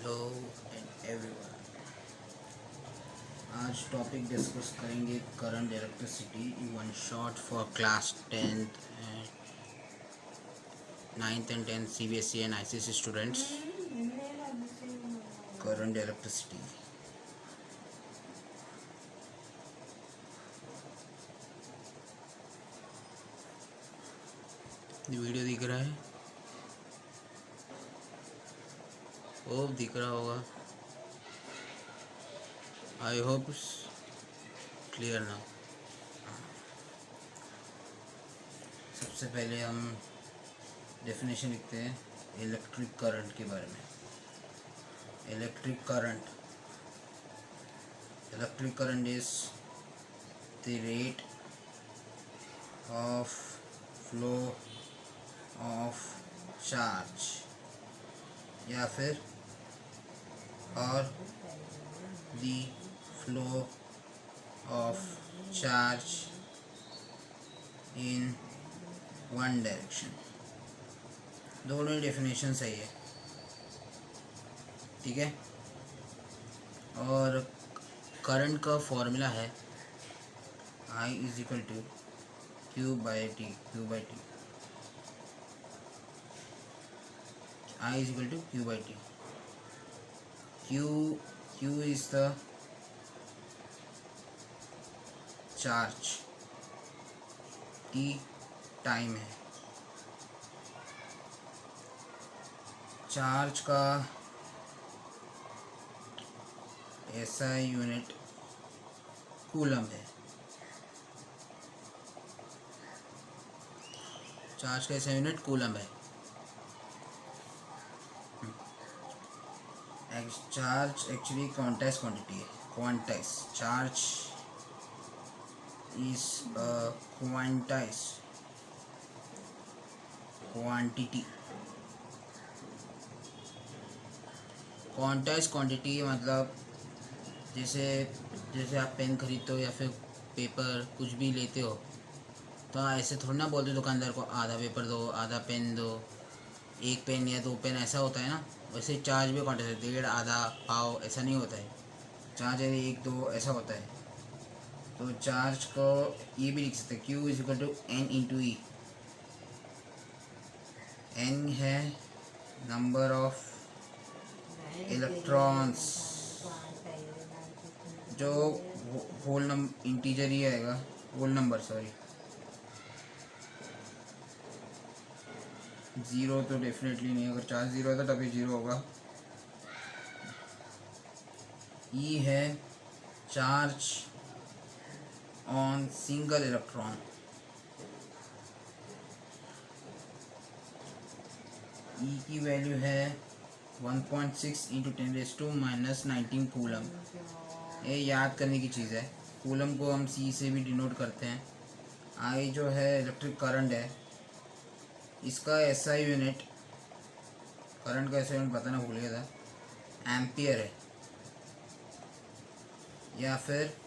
Hello and everyone. आज topic discuss करेंगे current electricity one shot for class 10th and 9th and 10th CBSE and ICSE students. Current electricity video दिख रहा है? ओ दिख रहा होगा। आई होप क्लियर ना। सबसे पहले हम डेफिनेशन लिखते हैं इलेक्ट्रिक करंट के बारे में। Electric current is the rate of flow of charge या फिर और the flow of charge in one direction. दोनों डेफिनेशन सही है, ठीक है। और करंट का फॉर्मूला है I is equal to Q by T. I is equal to Q by T. Q is the charge, T time है। चार्ज का SI यूनिट कूलम है। चार्ज का SI यूनिट कूलम है। चार्ज एक्चुअली क्वांटाइज क्वांटिटी है। Quantize charge is a quantized quantity। Quantize quantity मतलब जैसे आप pen खरीदते हो या फिर पेपर कुछ भी लेते हो तो ऐसे थोड़ी ना बोलते दुकानदार को आधा पेपर दो, आधा पेन दो, एक पेन या दो पेन, ऐसा होता है ना। वैसे चार्ज भी क्वांटाइज, डेढ़, आधा, पाव, ऐसा नहीं होता है। चार्ज है एक दो ऐसा होता है। तो चार्ज को ये भी लिख सकते हैं Q is equal to N into E. N है नंबर ऑफ इलेक्ट्रॉन्स, जो होल नंबर इंटीजर ही आएगा, होल नंबर सॉरी। ज़ीरो तो डेफिनेटली नहीं, अगर चार्ज ज़ीरो है तो तभी ज़ीरो होगा। ई है चार्ज ऑन सिंगल इलेक्ट्रॉन। ई की वैल्यू है 1.6 इंटू 10⁻⁻19 कूलम। ये याद करने की चीज़ है। कूलम को हम C से भी डिनोट करते हैं। I जो है इलेक्ट्रिक करंट है, इसका SI यूनिट, करंट का SI यूनिट बताना भूल गया था, एम्पियर है या फिर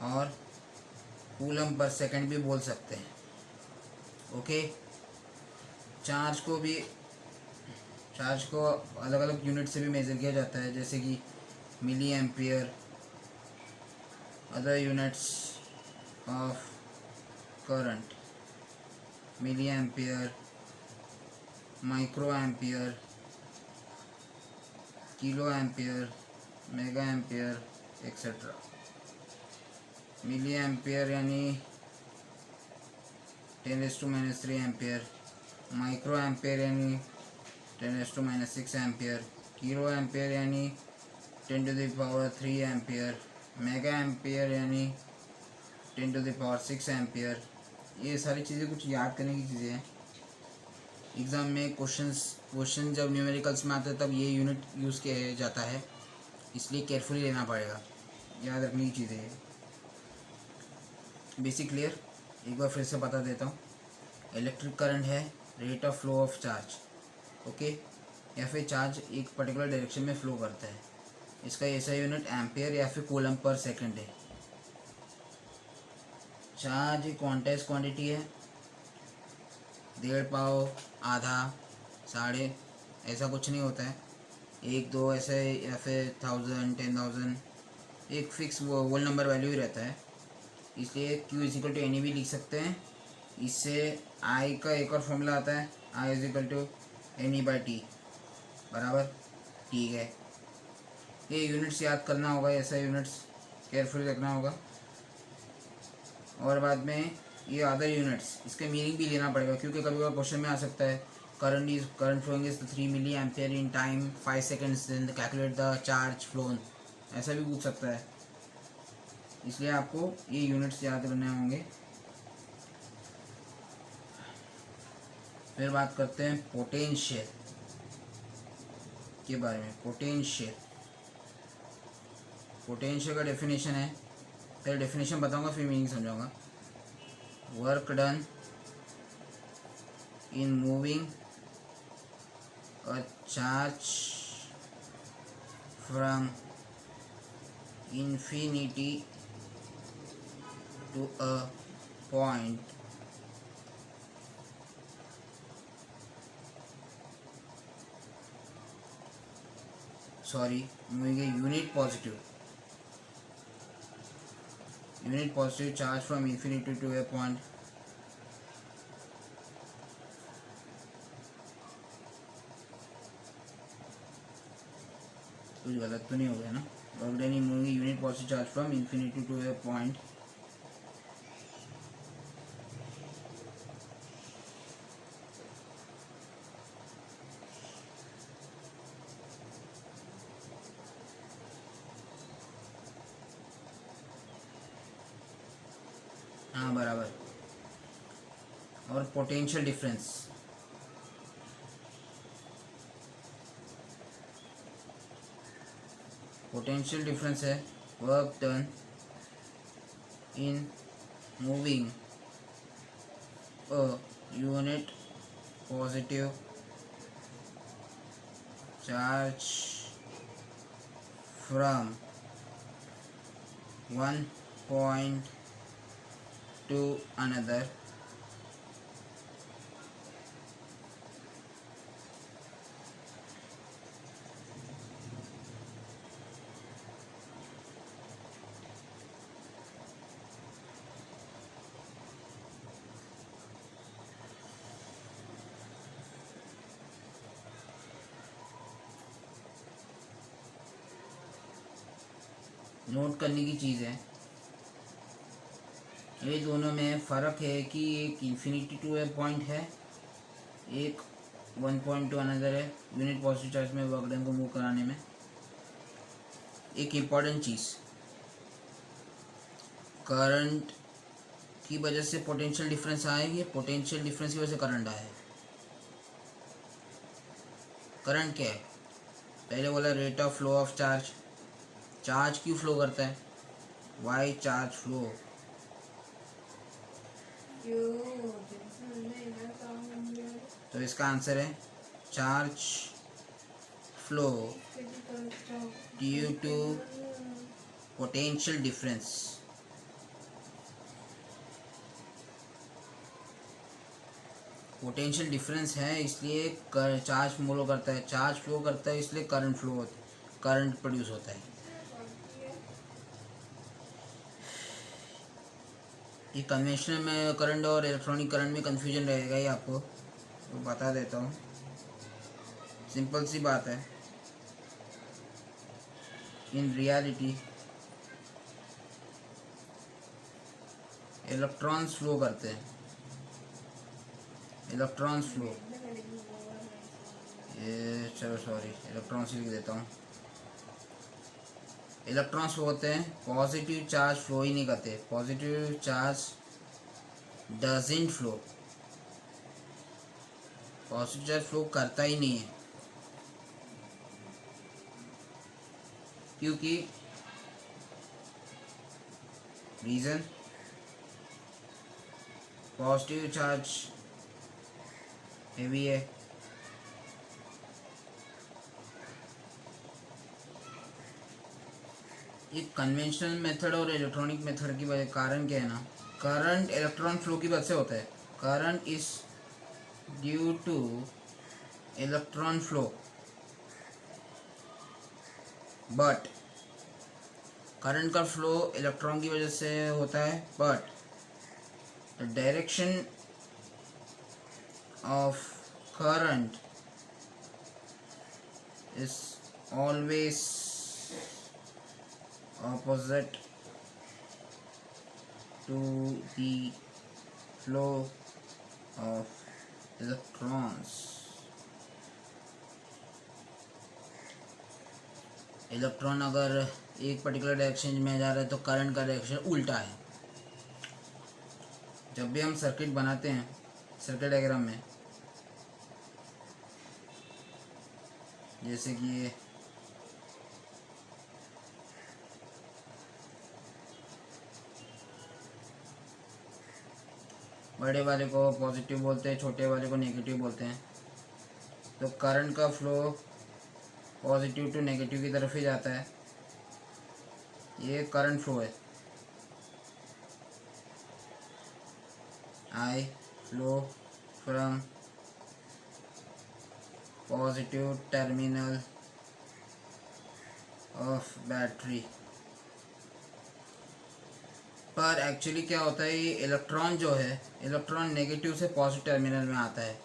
और कूलम पर सेकंड भी बोल सकते हैं। ओके। चार्ज को अलग अलग यूनिट से भी मेज़र किया जाता है, जैसे कि milli ampere, other units of current, milli ampere, micro ampere, kilo ampere, mega ampere etcetera. Milli ampere यानी 10⁻³ एम्पियर, माइक्रो एम्पियर यानी 10⁻⁶ एम्पियर, किलो एम्पियर यानी 10⁻³ एम्पियर, मेगा एम्पियर यानी 10⁻⁶ एम्पियर। ये सारी चीज़ें कुछ याद करने की चीज़ें हैं। एग्ज़ाम में क्वेश्चन जब न्यूमेरिकल्स में आते हैं तब ये यूनिट यूज़ किया जाता है, इसलिए केयरफुली लेना पड़ेगा, याद रखने की चीज़ें हैं। बेसिक क्लियर, एक बार फिर से बता देता हूँ। इलेक्ट्रिक करंट है rate of flow of charge, okay, या फिर चार्ज एक पर्टिकुलर डायरेक्शन में फ्लो करता है। इसका SI यूनिट एम्पियर या फिर कूलम पर सेकंड है। चार्ज क्वांटाइज क्वांटिटी है, 1.5 पाव, आधा, साढ़े, ऐसा कुछ नहीं होता है। 1 2 ऐसे या फिर 1000 10,000, एक फिक्स वो होल नंबर वैल्यू ही रहता है, इसलिए Q is equal to n e भी लिख सकते हैं। इससे I का एक और फॉर्मूला आता है, I is equal to n e by t बराबर। ठीक है, ये यूनिट्स याद करना होगा, ऐसा यूनिट्स केयरफुली रखना होगा। और बाद में ये अदर यूनिट्स, इसके मीनिंग भी लेना पड़ेगा, क्योंकि कभी कभी क्वेश्चन में आ सकता है current flowing is 3 milli ampere in time 5 seconds, then calculate the charge flown, ऐसा भी पूछ सकता है। इसलिए आपको ये यूनिट्स याद करने होंगे। फिर बात करते हैं पोटेंशियल के बारे में। पोटेंशियल का डेफिनेशन है, पहले डेफिनेशन बताऊंगा फिर मीनिंग समझाऊंगा। Work done in moving a charge from infinity to a point moving a unit positive charge from infinity to a point कुछ गलत तो नहीं हो गया ना? Work done in moving unit positive charge from infinity to a point हाँ बराबर। और पोटेंशियल डिफरेंस है work done in moving a unit positive charge from one point to another note करने की चीज़ है, ये दोनों में फ़र्क है कि एक इन्फिनिटी टू ए पॉइंट है, एक 1 पॉइंट टू अनदर है यूनिट पॉजिटिव चार्ज में वर्क डन को मूव कराने में। एक इम्पॉर्टेंट चीज़, करंट की वजह से पोटेंशियल डिफरेंस आया है, पोटेंशियल डिफरेंस की वजह से करंट आया है। करंट क्या है? पहले बोला rate of flow of charge, charge क्यों फ्लो करता है? वाई चार्ज फ्लो, तो इसका आंसर है charge flow due to potential difference. Potential difference है इसलिए चार्ज फ्लो करता है, चार्ज फ्लो करता है इसलिए करंट प्रोड्यूस होता है। ये कन्वेंशनल में करंट और इलेक्ट्रॉनिक करंट में कंफ्यूजन रहेगा ही आपको, तो बता देता हूँ, सिंपल सी बात है। इन रियलिटी इलेक्ट्रॉन्स फ्लो करते हैं, इलेक्ट्रॉन्स फ्लो, ये चलो सॉरी इलेक्ट्रॉन्स लिख देता हूँ। इलेक्ट्रॉन्स होते हैं, पॉजिटिव चार्ज फ्लो ही नहीं करते, positive charge doesn't flow, positive charge flow करता ही नहीं है, क्योंकि रीज़न पॉजिटिव चार्ज हेवी है, एक कन्वेंशनल मेथड और इलेक्ट्रॉनिक मेथड की वजह कारण क्या है ना, करंट इलेक्ट्रॉन फ्लो की वजह से होता है, current is due two electron flow, but current का फ्लो इलेक्ट्रॉन की वजह से होता है, but the direction of current is always opposite to the flow of electrons. Electron अगर एक पर्टिकुलर डायरेक्शन में जा रहा है तो करंट का डायरेक्शन उल्टा है। जब भी हम सर्किट बनाते हैं सर्किट डायग्राम में, जैसे कि ये बड़े वाले को पॉजिटिव बोलते हैं, छोटे वाले को नेगेटिव बोलते हैं। तो करंट का फ्लो पॉजिटिव टू नेगेटिव की तरफ ही जाता है। ये करंट फ्लो है। आई flow from positive terminal of battery. पर एक्चुअली क्या होता है, ये इलेक्ट्रॉन जो है, इलेक्ट्रॉन नेगेटिव से पॉजिटिव टर्मिनल में आता है,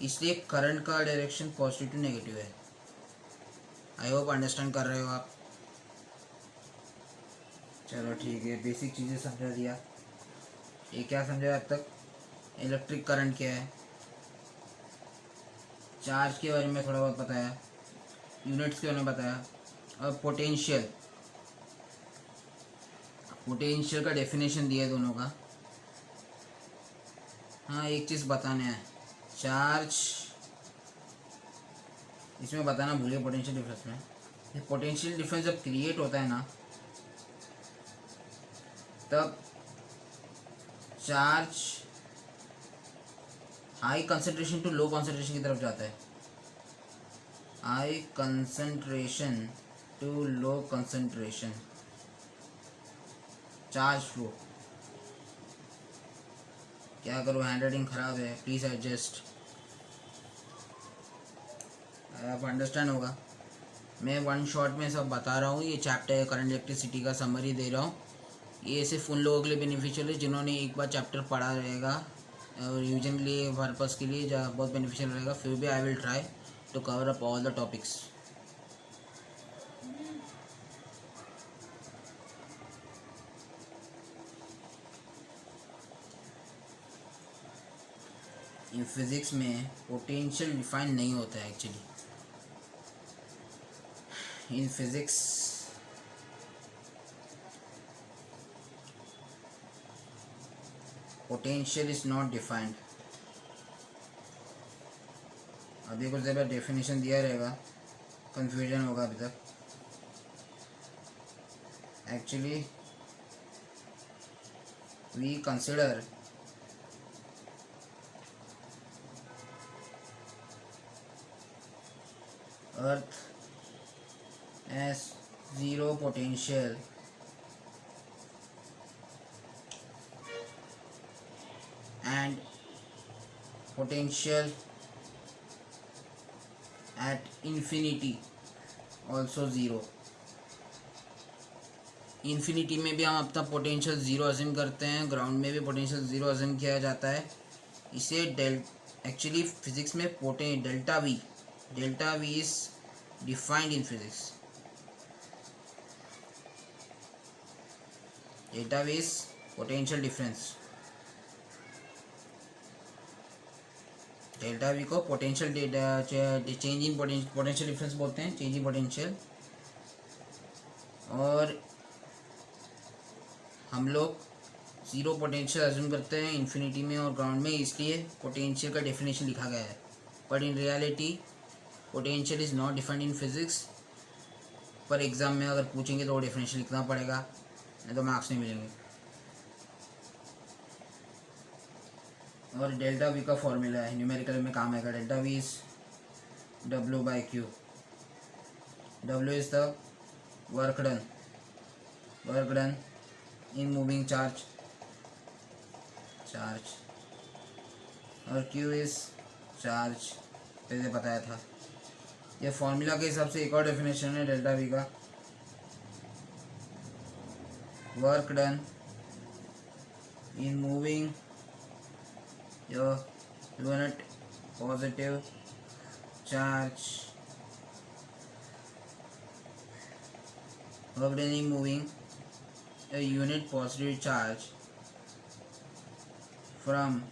इसलिए करंट का डायरेक्शन पॉजिटिव टू नेगेटिव है। आई होप अंडरस्टैंड कर रहे हो आप। चलो ठीक है, बेसिक चीज़ें समझा दिया। ये क्या समझा अब तक? इलेक्ट्रिक करंट क्या है, चार्ज के बारे में थोड़ा बहुत बताया, यूनिट्स के बारे में बताया, और पोटेंशियल का डेफिनेशन दिया है दोनों का। हाँ, एक चीज़ बताना है, चार्ज इसमें बताना भूलिए पोटेंशियल डिफरेंस में। ये पोटेंशियल डिफरेंस जब क्रिएट होता है ना, तब charge high concentration to low concentration की तरफ जाता है। High concentration to low concentration charge flow. क्या करूँ, हैंड राइटिंग ख़राब है, प्लीज़ एडजस्ट। आप अंडरस्टैंड होगा। मैं वन शॉट में सब बता रहा हूँ। ये चैप्टर करंट इलेक्ट्रिसिटी का समरी दे रहा हूँ। ये सिर्फ उन लोगों के लिए बेनिफिशियल है जिन्होंने एक बार चैप्टर पढ़ा रहेगा, और रिविजन के लिए पर्पज़ के लिए बहुत बेनिफिशियल रहेगा। फिर भी I will try to cover up all the topics. In physics में पोटेंशियल डिफाइन नहीं होता है actually. In physics potential is not defined. अभी कुछ देर बाद डेफिनेशन दिया रहेगा, कंफ्यूजन होगा अभी तक। Actually we consider earth as zero potential and potential at infinity also zero। Infinity में भी हम अपना पोटेंशियल ज़ीरो अज्यूम करते हैं, ग्राउंड में भी पोटेंशियल ज़ीरो अज्यूम किया जाता है। इसे एक्चुअली फिज़िक्स में delta V is defined in physics. Delta V is potential difference. Delta V को potential change in potential difference बोलते हैं, चेंज इन पोटेंशियल। और हम लोग ज़ीरो पोटेंशियल अज्यूम करते हैं इन्फिनिटी में और ग्राउंड में, इसलिए पोटेंशियल का डेफिनेशन लिखा गया है। But in reality potential is not defined in physics. पर एग्ज़ाम में अगर पूछेंगे तो वो डेफिनेशन लिखना पड़ेगा, नहीं तो मार्क्स नहीं मिलेंगे। और डेल्टा वी का फॉर्मूला है, न्यूमेरिकल में काम आएगा। Delta V is W/Q। W is the work done in moving charge, और Q इज चार्ज, पहले बताया था। ये फॉर्मूला के हिसाब से एक और डेफिनेशन है डेल्टा वी का, work done in moving a unit positive charge, work done in moving a unit positive charge from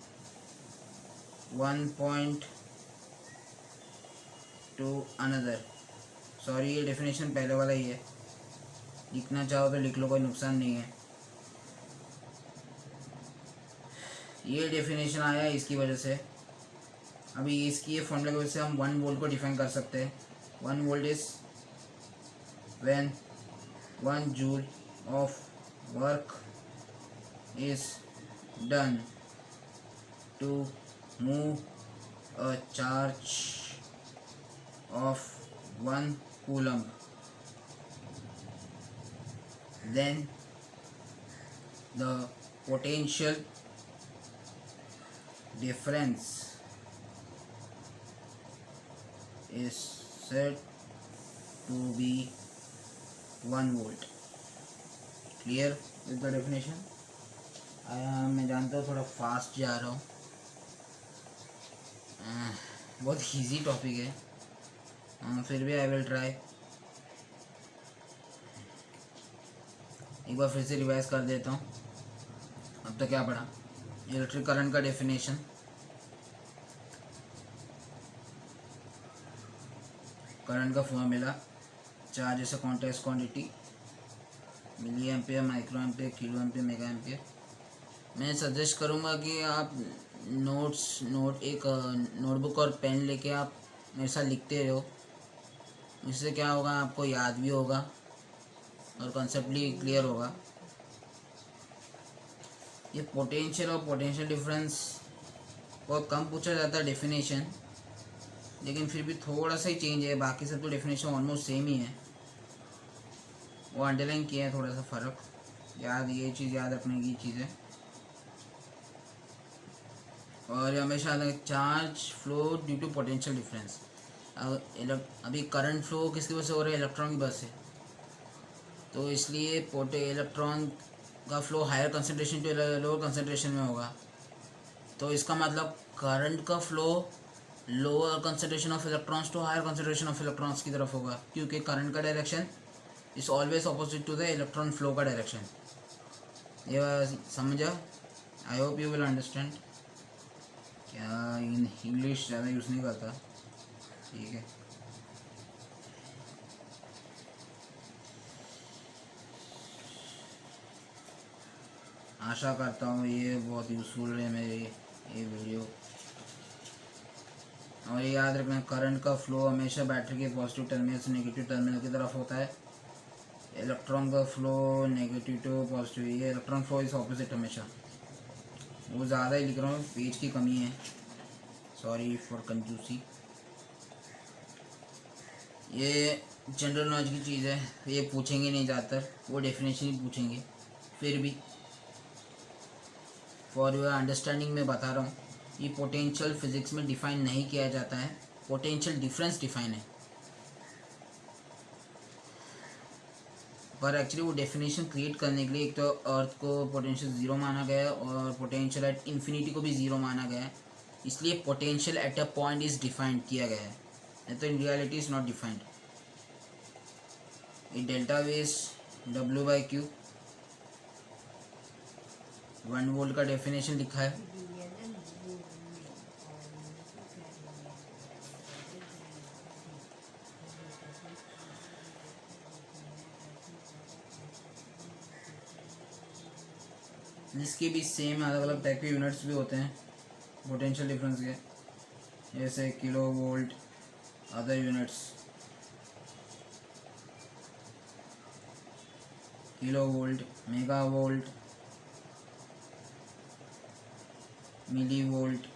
one point to another. Sorry, ये डेफिनेशन पहले वाला ही है, लिखना चाहो तो लिख लो, कोई नुकसान नहीं है। ये डेफिनेशन आया है इसकी वजह से। अभी इसकी ये फॉर्मूला की वजह से हम 1 वोल्ट को डिफाइन कर सकते हैं। 1 volt is when 1 joule of work is done to move a charge of 1 coulomb, then the potential difference is said to be 1 volt. Clear with the definition? मैं जानता हूँ थोड़ा फास्ट जा रहा हूँ, बहुत इजी टॉपिक है, फिर भी आई विल ट्राई। एक बार फिर से रिवाइज कर देता हूँ। अब तक क्या पढ़ा? इलेक्ट्रिक करंट का डेफिनेशन, करंट का formula, charge is a context quantity, milli ampere, micro ampere, kilo ampere, mega ampere. मैं सजेस्ट करूँगा कि आप एक नोटबुक और पेन लेके आप मेरे साथ लिखते रहो। इससे क्या होगा, आपको याद भी होगा और कॉन्सेप्ट भी क्लियर होगा। ये पोटेंशियल और पोटेंशियल डिफरेंस बहुत कम पूछा जाता है डेफिनेशन, लेकिन फिर भी थोड़ा सा ही चेंज है, बाकी सब तो डेफिनेशन ऑलमोस्ट सेम ही है। वो अंडरलाइन किया है थोड़ा सा फ़र्क, याद, ये चीज़ याद रखने की चीज़ है। और हमेशा charge flow due to potential difference. अभी करंट फ्लो किसकी वजह से हो रहा है? इलेक्ट्रॉन की वजह से। तो इसलिए इलेक्ट्रॉन का flow higher concentration to lower concentration में होगा। तो इसका मतलब करंट का flow lower concentration of electrons to higher concentration of electrons की तरफ होगा, क्योंकि करंट का direction is always opposite to the electron flow का डायरेक्शन। ये समझा? I hope you will understand. क्या इंग्लिश ज़्यादा यूज़ नहीं करता, ठीक है। आशा करता हूँ ये बहुत यूज़फुल है मेरी ये वीडियो। और ये याद रखना, करंट का फ्लो हमेशा बैटरी के पॉजिटिव टर्मिनल से नेगेटिव टर्मिनल की तरफ होता है। इलेक्ट्रॉन का फ्लो नेगेटिव टू पॉजिटिव, ये इलेक्ट्रॉन फ्लो इस ऑपोजिट हमेशा। वो ज़्यादा ही लिख रहा हूँ, पेज की कमी है, सॉरी फॉर कंजूसी। ये जनरल नॉलेज की चीज़ है, ये पूछेंगे नहीं ज़्यादातर, वो डेफिनेशन ही पूछेंगे। फिर भी फॉर योर अंडरस्टैंडिंग में बता रहा हूँ, ये पोटेंशियल फिजिक्स में डिफ़ाइन नहीं किया जाता है, पोटेंशियल डिफरेंस डिफ़ाइन है। पर एक्चुअली वो डेफिनेशन क्रिएट करने के लिए एक तो अर्थ को पोटेंशियल ज़ीरो माना गया है और पोटेंशियल एट इन्फिनिटी को भी ज़ीरो माना गया है, इसलिए potential at a point is defined किया गया है, नहीं तो in reality is not defined. ये delta V is W/Q, 1 volt का डेफिनेशन लिखा है। इसके भी सेम अलग अलग टाइप के यूनिट्स भी होते हैं पोटेंशियल डिफरेंस के, जैसे kilo volt, other units, kilo volt, mega volt, milli volt,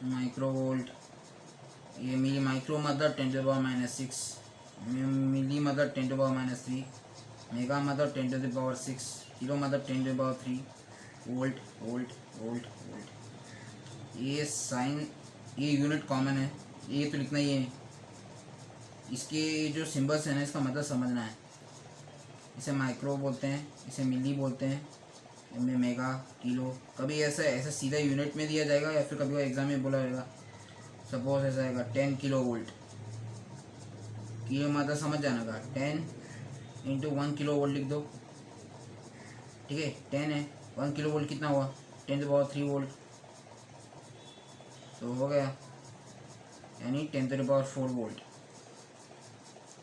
micro volt. ये मिली माइक्रो मतलब 10⁻⁻6, मिली मतलब 10⁻³ मेगा मतलब 10⁻6, किलो मतलब 10⁻3, वोल्ट वोल्ट वोल्ट वोल्ट। ये साइन, ये यूनिट कॉमन है, ये तो लिखना ही है। इसके जो सिंबल्स हैं ना, इसका मतलब समझना है। इसे माइक्रो बोलते हैं, इसे मिली बोलते हैं, इनमें मेगा, किलो। कभी ऐसा ऐसा सीधा यूनिट में दिया जाएगा या फिर कभी एग्जाम में बोला जाएगा। सपोज ऐसा आएगा 10 किलो वोल्ट, किलो मतलब समझ जाना का 10 इंटू 1 किलो वोल्ट लिख दो, ठीक है। 10 है, 1 किलो वोल्ट कितना हुआ, 10⁻³ वोल्ट, तो हो गया, यानी 10⁻⁴ वोल्ट।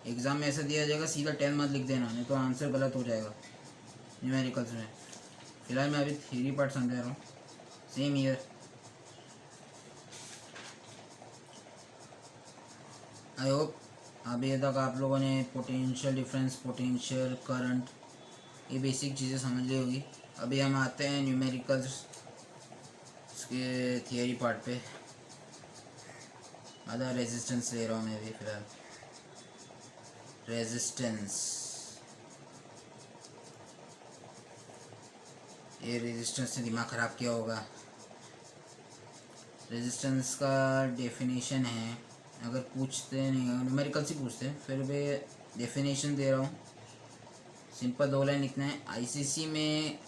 एग्ज़ाम में ऐसा दिया जाएगा, सीधा 10 मत लिख देना, नहीं तो आंसर गलत हो जाएगा न्यूमेरिकल्स में। फिलहाल मैं अभी थ्योरी पार्ट समझा रहा हूँ। सेम ईयर, आई होप अभी तक आप लोगों ने पोटेंशियल डिफरेंस, पोटेंशियल, करंट, ये बेसिक चीज़ें समझ ली होगी। अभी हम आते हैं न्यूमेरिकल्स के थियरी पार्ट पे। आधा रेजिस्टेंस ले रहा हूँ मैं भी फिलहाल। रेजिस्टेंस, ये रेजिस्टेंस ने दिमाग ख़राब किया होगा। रेजिस्टेंस का डेफिनेशन है, अगर पूछते नहीं, न्यूमेरिकल से पूछते हैं, फिर भी डेफिनेशन दे रहा हूँ। सिंपल 2 लाइन लिखना है। आईसीसी में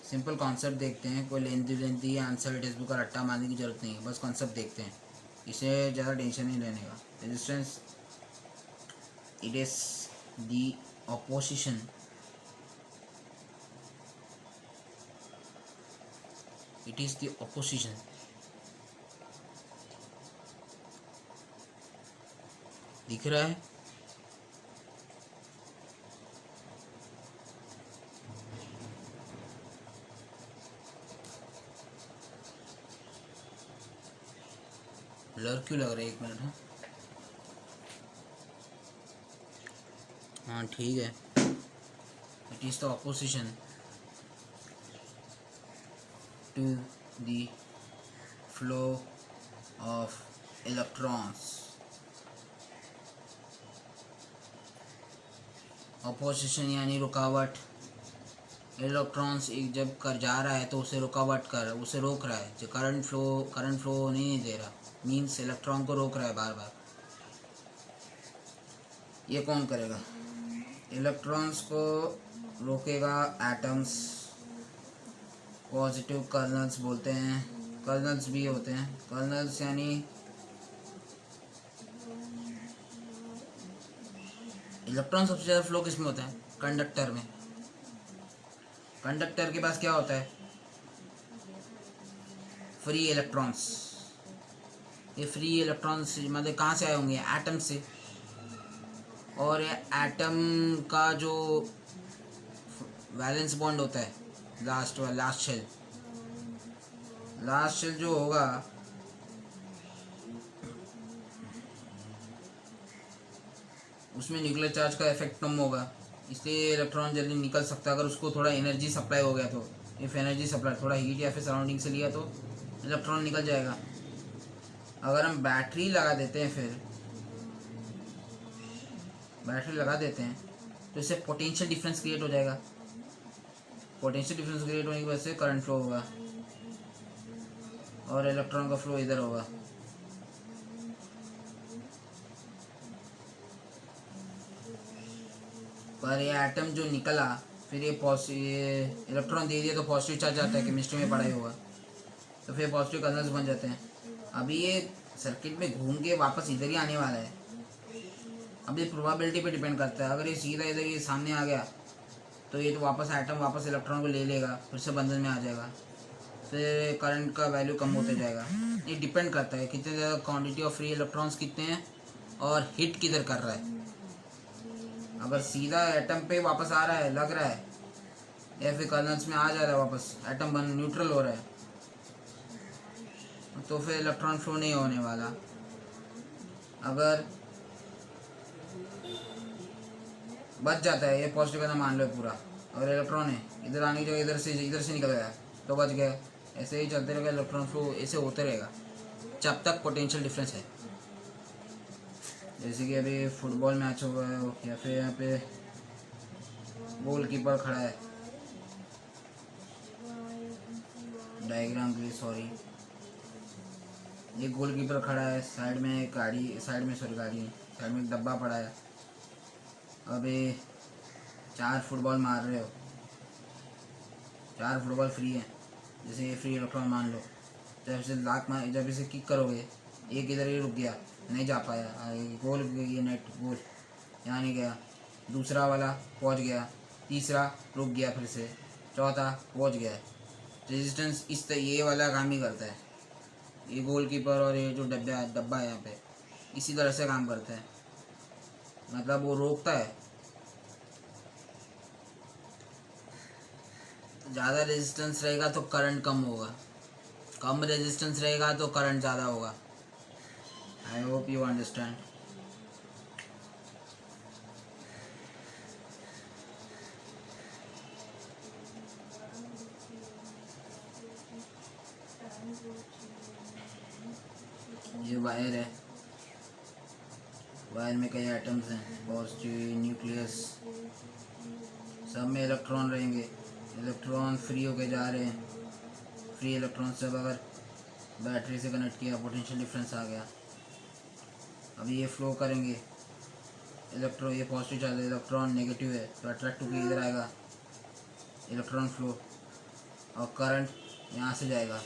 सिंपल कॉन्सेप्ट देखते हैं, कोई लेंथी आंसर टेक्स्ट बुक का रट्टा मारने की ज़रूरत नहीं है, बस कॉन्सेप्ट देखते हैं, इसे ज़्यादा टेंशन नहीं लेने का। Resistance, it is the opposition, it is the opposition, दिख रहा है, ब्लर क्यों लग रहा है, 1 मिनट। हाँ ठीक है, it is the opposition to the flow of electrons. Opposition यानी रुकावट। इलेक्ट्रॉन्स एक जब कर जा रहा है तो उसे रुकावट कर, उसे रोक रहा है, जो करंट फ्लो होने नहीं दे रहा, मीन्स इलेक्ट्रॉन को रोक रहा है बार बार। ये कौन करेगा, इलेक्ट्रॉन्स को रोकेगा एटम्स, पॉजिटिव कर्नल्स बोलते हैं, कर्नल्स भी होते हैं। कर्नल्स यानी इलेक्ट्रॉन सबसे ज़्यादा फ्लो किस में होता है, कंडक्टर में। कंडक्टर के पास क्या होता है, फ्री इलेक्ट्रॉन्स। ये फ्री इलेक्ट्रॉन्स मतलब कहाँ से आए होंगे, एटम से। और ये एटम का जो वैलेंस बॉन्ड होता है, लास्ट शेल जो होगा, उसमें न्यूक्लियर चार्ज का इफेक्ट कम होगा, इसलिए इलेक्ट्रॉन जल्दी निकल सकता है। अगर उसको थोड़ा एनर्जी सप्लाई हो गया तो, इफ़ एनर्जी सप्लाई थोड़ा हीट या फिर सराउंडिंग से लिया तो इलेक्ट्रॉन निकल जाएगा। अगर हम बैटरी लगा देते हैं, फिर बैटरी लगा देते हैं तो इससे पोटेंशियल डिफरेंस क्रिएट हो जाएगा। पोटेंशियल डिफरेंस क्रिएट होने की वजह से करंट फ्लो होगा और इलेक्ट्रॉन का फ्लो इधर होगा। पर ये एटम जो निकला, फिर ये इलेक्ट्रॉन दे दिया तो पॉजिटिव चार्ज आता है, केमिस्ट्री में पढ़ाई होगा, तो फिर पॉजिटिव कर्नल्स बन जाते हैं। अभी ये सर्किट में घूम के वापस इधर ही आने वाला है। अब ये प्रोबेबिलिटी पे डिपेंड करता है, अगर ये सीधा इधर ये सामने आ गया तो ये तो वापस एटम वापस इलेक्ट्रॉन को ले लेगा, फिर से बंधन में आ जाएगा, फिर करंट का वैल्यू कम होते जाएगा। ये डिपेंड करता है कितने ज़्यादा क्वांटिटी ऑफ फ्री इलेक्ट्रॉन्स कितने हैं और हिट किधर कर रहा है। अगर सीधा एटम पे वापस आ रहा है, लग रहा है, या फिर कर्नल्स में आ जा रहा है वापस, एटम बन न्यूट्रल हो रहा है, तो फिर इलेक्ट्रॉन फ्लो नहीं होने वाला। अगर बच जाता है, ये पॉजिटिव का मान लो पूरा, और इलेक्ट्रॉन है इधर आने की जगह इधर से निकल गया तो बच गया। ऐसे ही चलते रहेगा, इलेक्ट्रॉन फ्लो ऐसे होते रहेगा जब तक पोटेंशियल डिफरेंस है। जैसे कि अभी फुटबॉल मैच हुआ है या फिर यहाँ पे गोलकीपर खड़ा है, डायग्राम के लिए सॉरी, ये गोलकीपर खड़ा है, साइड में एक गाड़ी, साइड में एक डब्बा पड़ा है। अभी 4 फुटबॉल मार रहे हो, 4 फुटबॉल फ्री है, जैसे ये फ्री इलेक्ट्रॉन मान लो, जब इसे जब इसे किक करोगे, एक इधर ही रुक गया, नहीं जा पाया, गोल, ये नेट गोल, यहाँ नहीं गया, दूसरा वाला पहुँच गया, तीसरा रुक गया, फिर से चौथा पहुँच गया। रेजिस्टेंस ये वाला काम ही करता है, ये गोलकीपर और ये जो डब्बा है यहाँ पे, इसी तरह से काम करता है, मतलब वो रोकता है। ज़्यादा रेजिस्टेंस रहेगा तो करंट कम होगा, कम रेजिस्टेंस रहेगा तो करंट ज़्यादा होगा। आई होप यू अंडरस्टैंड। ये वायर है, वायर में कई एटम्स हैं, पॉजिटिव, न्यूक्लियस, सब में इलेक्ट्रॉन रहेंगे, इलेक्ट्रॉन फ्री होके जा रहे हैं, फ्री इलेक्ट्रॉन सब अगर बैटरी से कनेक्ट किया, पोटेंशियल डिफरेंस आ गया, अभी ये फ्लो करेंगे, इलेक्ट्रॉन, ये पॉजिटिव चार्ज है, इलेक्ट्रॉन नेगेटिव है तो अट्रैक्ट होकर इधर आएगा, इलेक्ट्रॉन फ्लो, और करंट यहाँ से जाएगा।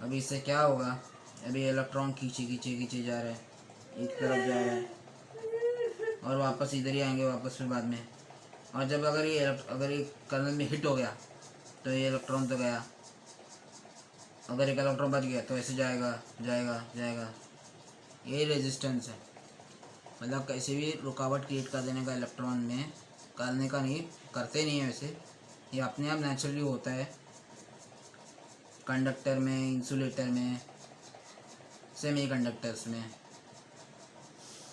अभी इससे क्या होगा, अभी इलेक्ट्रॉन खींचे जा रहे हैं, एक तरफ जा रहे हैं और वापस इधर ही आएंगे वापस फिर बाद में। और जब अगर ये करंट में हिट हो गया तो ये इलेक्ट्रॉन तो गया, अगर एक इलेक्ट्रॉन बच गया तो ऐसे जाएगा। ये रेजिस्टेंस है, मतलब कैसे भी रुकावट क्रिएट कर देने का इलेक्ट्रॉन में, करने का नहीं, करते नहीं है वैसे, ये अपने आप नेचुरली होता है कंडक्टर में, इंसुलेटर में, सेमी कंडक्टर्स में।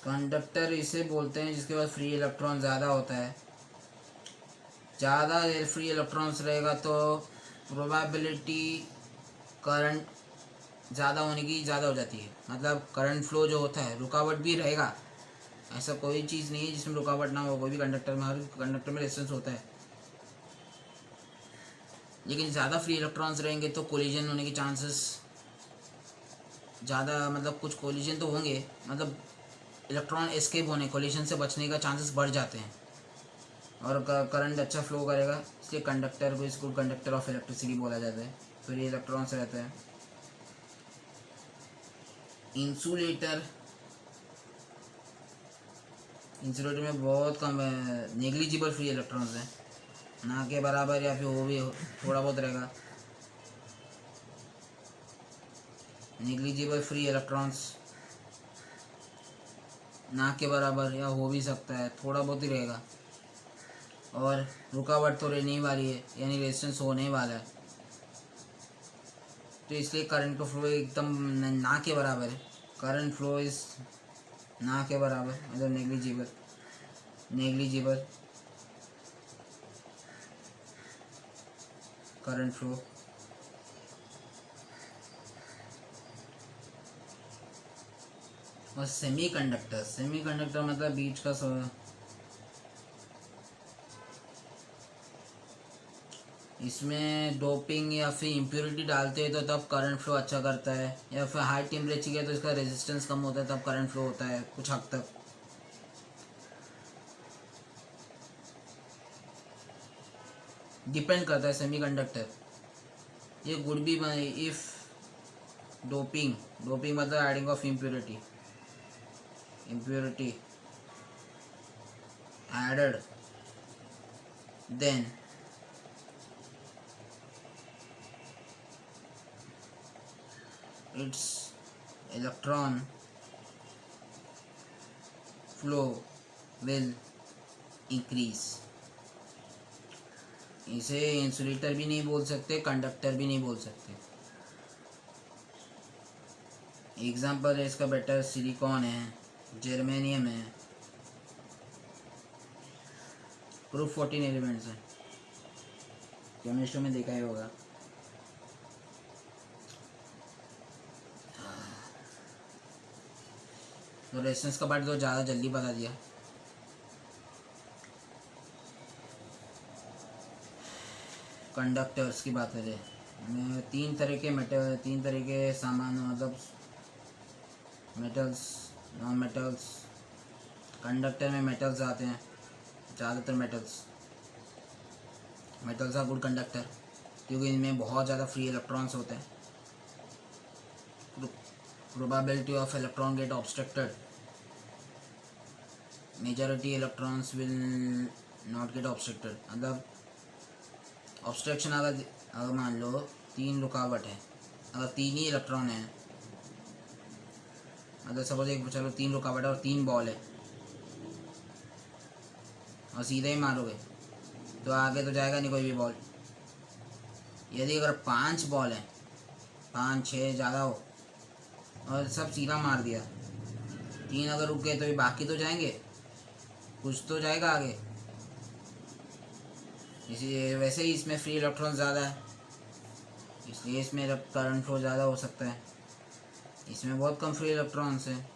कंडक्टर इसे बोलते हैं जिसके पास फ्री इलेक्ट्रॉन ज़्यादा होता है, ज़्यादा फ्री इलेक्ट्रॉन्स रहेगा तो प्रोबेबिलिटी करंट ज़्यादा होने की ज़्यादा हो जाती है, मतलब करंट फ्लो जो होता है, रुकावट भी रहेगा, ऐसा कोई चीज़ नहीं है जिसमें रुकावट ना हो, कोई भी कंडक्टर में, हर कंडक्टर में रेजिस्टेंस होता है, लेकिन ज़्यादा फ्री इलेक्ट्रॉन्स रहेंगे तो कोलिजन होने के चांसेस ज़्यादा, मतलब कुछ कोलिजन तो होंगे, मतलब इलेक्ट्रॉन एस्केप होने, कोलिजन से बचने का चांसेस बढ़ जाते हैं, और करंट अच्छा फ्लो करेगा, इसलिए कंडक्टर को इसको कंडक्टर ऑफ इलेक्ट्रिसिटी बोला जाता है। फिर ये इलेक्ट्रॉन्स रहते हैं। इंसुलेटर में बहुत कम नेग्लिजिबल फ्री इलेक्ट्रॉन्स हैं, ना के बराबर, या फिर वो भी थोड़ा बहुत रहेगा। नेग्लिजिबल फ्री इलेक्ट्रॉन्स ना के बराबर या हो भी सकता है, थोड़ा बहुत ही रहेगा, और रुकावट तो रहने वाली है, यानी रेजिस्टेंस होने वाला है, तो इसलिए करंट का फ्लो एकदम ना के बराबर है, करंट फ्लो इज ना के बराबर, मतलब नेग्लिजिबल करंट फ्लो। और सेमीकंडक्टर मतलब बीच का इसमें डोपिंग या फिर इम्प्योरिटी डालते हैं तो तब करंट फ्लो अच्छा करता है, या फिर हाई टेम्परेचर है तो इसका रेजिस्टेंस कम होता है, तब करंट फ्लो होता है कुछ हद तक। डिपेंड करता है सेमीकंडक्टर, ये गुड भी बने इफ डोपिंग मतलब adding of impurity added, then its electron flow will increase। इसे इंसुलेटर भी नहीं बोल सकते, कंडक्टर भी नहीं बोल सकते। एग्जाम्पल है इसका बेटर सिलिकॉन है, जर्मेनियम है, प्रूफ 14 एलिमेंट्स हैं, केमिस्ट्री में देखा ही होगा। तो रेजिस्टेंस का पार्ट तो ज़्यादा जल्दी बता दिया। कंडक्टर्स की बात करें, तीन तरह के सामान, मतलब मेटल्स, नॉन मेटल्स। कंडक्टर में मेटल्स आते हैं, ज़्यादातर मेटल्स आर गुड कंडक्टर क्योंकि इनमें बहुत ज़्यादा फ्री इलेक्ट्रॉन्स होते हैं. Probability of electron get obstructed, majority electrons will not get obstructed. मतलब ऑब्स्ट्रक्शन अगर मान लो 3 रुकावट है, अगर 3 ही इलेक्ट्रॉन है, मतलब सपोज एक चलो 3 रुकावट है और 3 बॉल है और सीधे ही मारोगे तो आगे तो जाएगा नहीं कोई भी बॉल. यदि अगर 5 बॉल है, 5 6 ज़्यादा हो और सब सीधा मार दिया, 3 अगर रुक गए तो भी बाकी तो जाएंगे, कुछ तो जाएगा आगे. इसलिए वैसे ही इसमें फ्री इलेक्ट्रॉन ज़्यादा है, इसलिए इसमें करंट फ्लो ज़्यादा हो सकता है. इसमें बहुत कम फ्री इलेक्ट्रॉन्स है,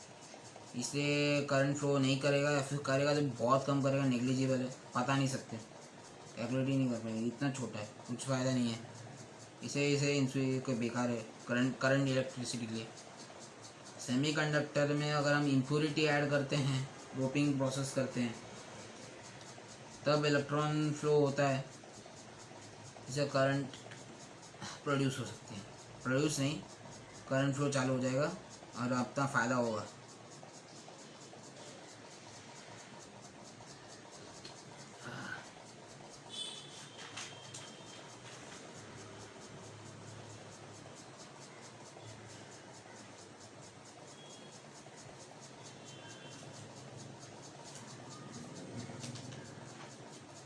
इसलिए करंट फ्लो नहीं करेगा, या फिर करेगा तो बहुत कम करेगा, नेग्लिजिबल है, पता नहीं सकते, कैलकुलेट ही नहीं कर पाएंगे, इतना छोटा है, कुछ फ़ायदा नहीं है. इसे इनसे बेकार है करंट इलेक्ट्रिसिटी के लिए. सेमीकंडक्टर में अगर हम इम्प्योरिटी ऐड करते हैं, डोपिंग प्रोसेस करते हैं, तब इलेक्ट्रॉन फ्लो होता है, इससे करंट प्रोड्यूस हो सकती है. प्रोड्यूस नहीं, करंट फ्लो चालू हो जाएगा और आपका फ़ायदा होगा.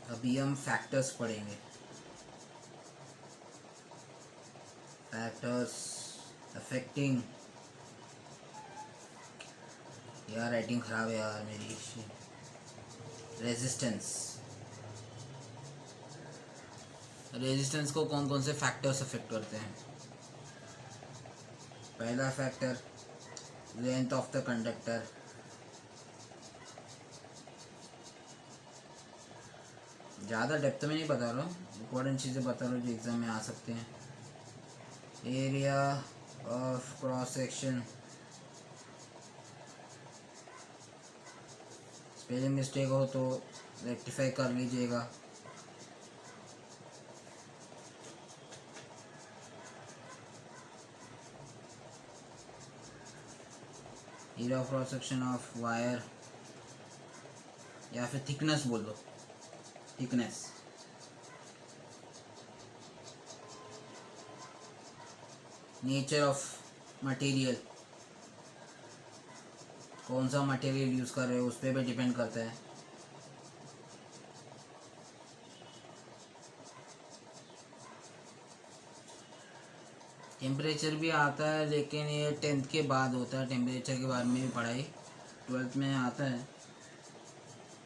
अभी हम फैक्टर्स पढ़ेंगे. फैक्टर्स अफेक्टिंग, यार राइटिंग ख़राब है यार मेरी. रेजिस्टेंस को कौन कौन से फैक्टर्स अफेक्ट करते हैं? पहला factor length of the conductor. ज़्यादा डेप्थ में नहीं बता रहा हूँ, इंपॉर्टेंट चीज़ें बता रहा हूँ जो एग्ज़ाम में आ सकते हैं. Area of cross section, spelling mistake हो तो रेक्टिफाई कर लीजिएगा. Area of cross section of wire, या फिर थिकनेस बोल दो, थिकनेस. नेचर ऑफ मटेरियल, कौन सा मटेरियल यूज़ कर रहे हो उस पर भी डिपेंड करता है. टेम्परेचर भी आता है, लेकिन ये 10th के बाद होता है. टेम्परेचर के बारे में भी पढ़ाई 12th में आता है.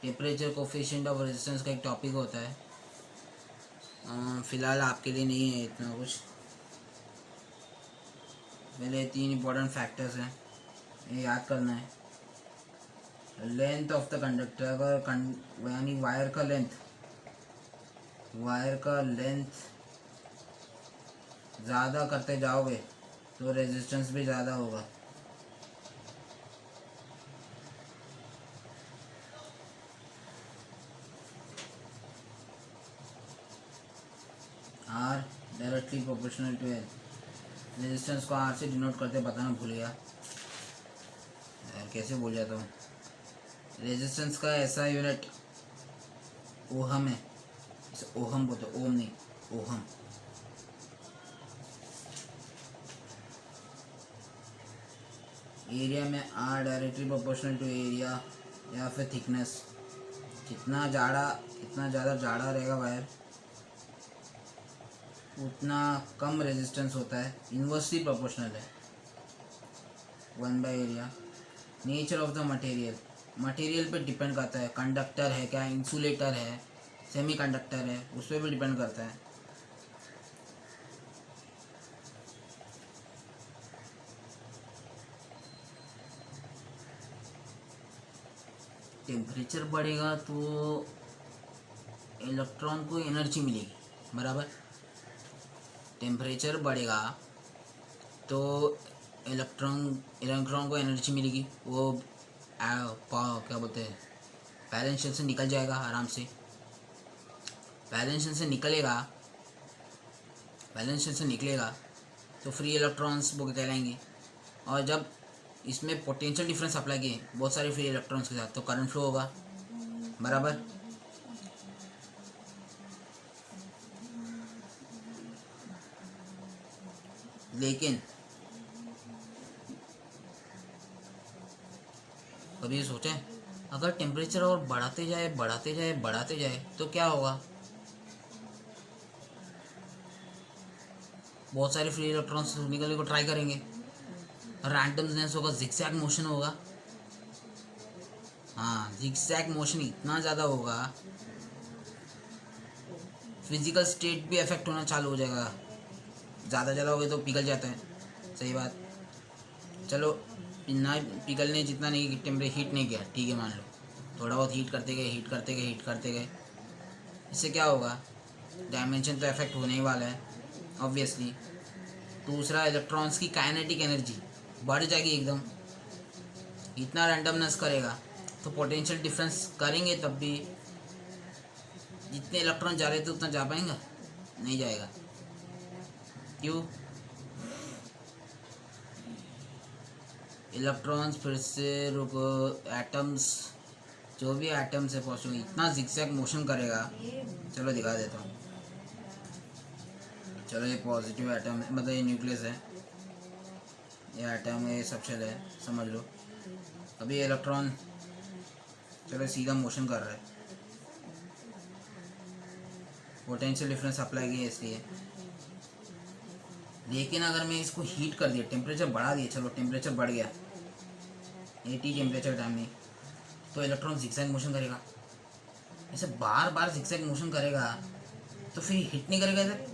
टेम्परेचर कोफिशिएंट ऑफ रेजिस्टेंस का एक टॉपिक होता है, फ़िलहाल आपके लिए नहीं है इतना कुछ. पहले 3 इंपॉर्टेंट फैक्टर्स हैं, ये याद करना है. लेंथ ऑफ द कंडक्टर, अगर यानी वायर का लेंथ ज़्यादा करते जाओगे तो रेजिस्टेंस भी ज़्यादा होगा. R directly proportional to L. Resistance को आर से डिनोट करते, बताना भूल गया यार, कैसे भूल जाता हूँ. रेजिस्टेंस का ऐसा यूनिट ओहम है, इसे ओहम बोलते, ओम नहीं, ओहम. एरिया में R directly proportional to area या फिर थिकनेस. जितना ज़्यादा जाड़ा रहेगा वायर, उतना कम रेजिस्टेंस होता है. इन्वर्सली प्रोपोर्शनल है, 1/एरिया. नेचर ऑफ द मटेरियल पे डिपेंड करता है. कंडक्टर है क्या, इंसुलेटर है, सेमीकंडक्टर है, उस पर भी डिपेंड करता है. टेम्परेचर बढ़ेगा तो इलेक्ट्रॉन को एनर्जी मिलेगी, बराबर. टेम्परेचर बढ़ेगा तो इलेक्ट्रॉन को एनर्जी मिलेगी. वो क्या बोलते हैं, बैलेंस शेल से निकल जाएगा आराम से। बैलेंस शेल से निकलेगा, बैलेंस शेल से निकलेगा तो फ्री इलेक्ट्रॉन्स वो कहलाएंगे। और जब इसमें पोटेंशियल डिफरेंस अप्लाई किए बहुत सारे फ्री इलेक्ट्रॉन्स के साथ तो करंट फ्लो होगा, बराबर। लेकिन कभी सोचें अगर टेम्परेचर और बढ़ाते जाए बढ़ाते जाए बढ़ाते जाए तो क्या होगा? बहुत सारे फ्री इलेक्ट्रॉन्स निकलने को ट्राई करेंगे, रैंडमनेस होगा, जिगजैग मोशन होगा। हाँ, जिगजैग मोशन इतना ज़्यादा होगा, फिजिकल स्टेट भी अफेक्ट होना चालू हो जाएगा। ज़्यादा हो गए तो पिघल जाता है, सही बात। चलो ना पिघलने जितना नहीं, टेम्परेचर हीट नहीं किया, ठीक है, मान लो थोड़ा बहुत हीट करते गए, हीट करते गए, हीट करते गए, इससे क्या होगा? डायमेंशन तो इफेक्ट होने ही वाला है ऑब्वियसली। दूसरा, इलेक्ट्रॉन्स की काइनेटिक एनर्जी बढ़ जाएगी एकदम। इतना रैंडमनेस करेगा तो पोटेंशियल डिफरेंस करेंगे तब भी जितने इलेक्ट्रॉन जा रहे थे उतना जा पाएंगे? नहीं जाएगा। क्यों? इलेक्ट्रॉन्स फिर से रुको, एटम्स, जो भी एटम्स है पॉजिटिव, इतना जिगजैग मोशन करेगा। चलो दिखा देता हूँ। चलो ये पॉजिटिव एटम मतलब ये न्यूक्लियस है, ये एटम है, ये सब शेल है, समझ लो। अभी ये इलेक्ट्रॉन चलो सीधा मोशन कर रहा है, पोटेंशियल डिफरेंस अप्लाई किया इसलिए। लेकिन अगर मैं इसको हीट कर दिया, टेम्परेचर बढ़ा दिया, चलो टेम्परेचर बढ़ गया 80 टेम्परेचर टाइम में, तो इलेक्ट्रॉन जिगजैग मोशन करेगा। ऐसे बार बार जिगजैग मोशन करेगा तो फिर हिट नहीं करेगा, इधर